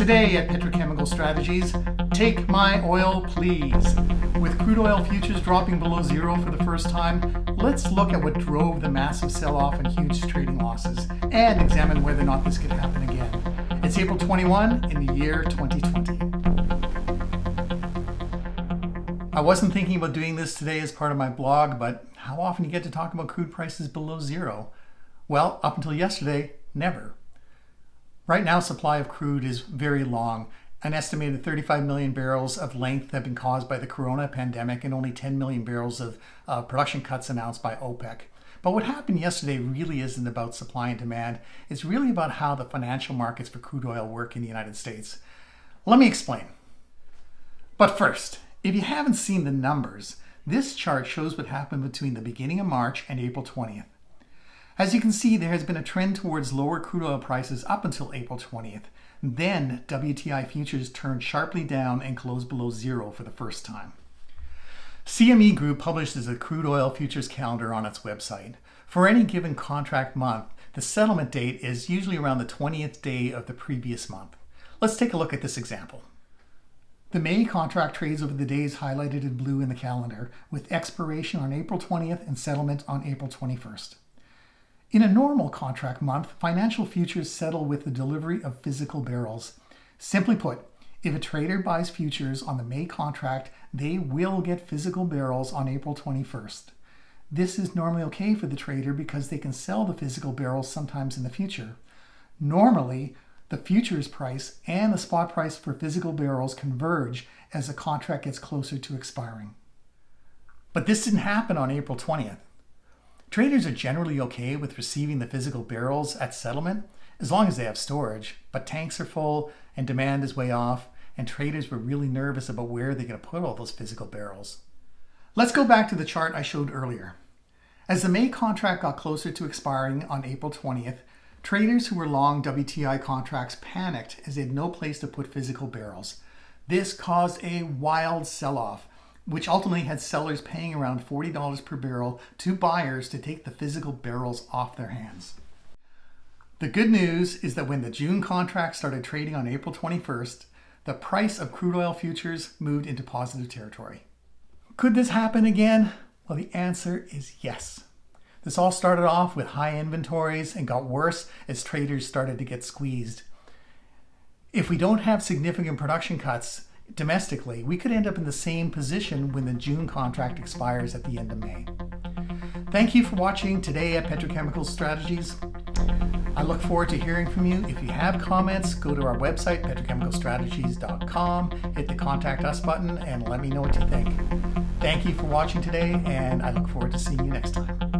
Today at Petrochemical Strategies, take my oil please. With crude oil futures dropping below zero for the first time, let's look at what drove the massive sell-off and huge trading losses and examine whether or not this could happen again. It's April 21 in the year 2020. I wasn't thinking about doing this today as part of my blog, but how often do you get to talk about crude prices below zero? Well, up until yesterday, never. Right now, supply of crude is very long. An estimated 35 million barrels of length have been caused by the corona pandemic and only 10 million barrels of production cuts announced by OPEC. But what happened yesterday really isn't about supply and demand. It's really about how the financial markets for crude oil work in the United States. Let me explain. But first, if you haven't seen the numbers, this chart shows what happened between the beginning of March and April 20th. As you can see, there has been a trend towards lower crude oil prices up until April 20th. Then WTI futures turned sharply down and closed below zero for the first time. CME Group publishes a crude oil futures calendar on its website. For any given contract month, the settlement date is usually around the 20th day of the previous month. Let's take a look at this example. The May contract trades over the days highlighted in blue in the calendar, with expiration on April 20th and settlement on April 21st. In a normal contract month, financial futures settle with the delivery of physical barrels. Simply put, if a trader buys futures on the May contract, they will get physical barrels on April 21st. This is normally okay for the trader because they can sell the physical barrels sometimes in the future. Normally, the futures price and the spot price for physical barrels converge as the contract gets closer to expiring. But this didn't happen on April 20th. Traders are generally okay with receiving the physical barrels at settlement as long as they have storage, but tanks are full and demand is way off, and traders were really nervous about where they're going to put all those physical barrels. Let's go back to the chart I showed earlier. As the May contract got closer to expiring on April 20th, traders who were long WTI contracts panicked as they had no place to put physical barrels. This caused a wild sell-off, which ultimately had sellers paying around $40 per barrel to buyers to take the physical barrels off their hands. The good news is that when the June contract started trading on April 21st, the price of crude oil futures moved into positive territory. Could this happen again? Well, the answer is yes. This all started off with high inventories and got worse as traders started to get squeezed. If we don't have significant production cuts domestically, we could end up in the same position when the June contract expires at the end of May. Thank you for watching today at Petrochemical Strategies. I look forward to hearing from you. If you have comments, go to our website, petrochemicalstrategies.com, hit the Contact Us button, and let me know what you think. Thank you for watching today, and I look forward to seeing you next time.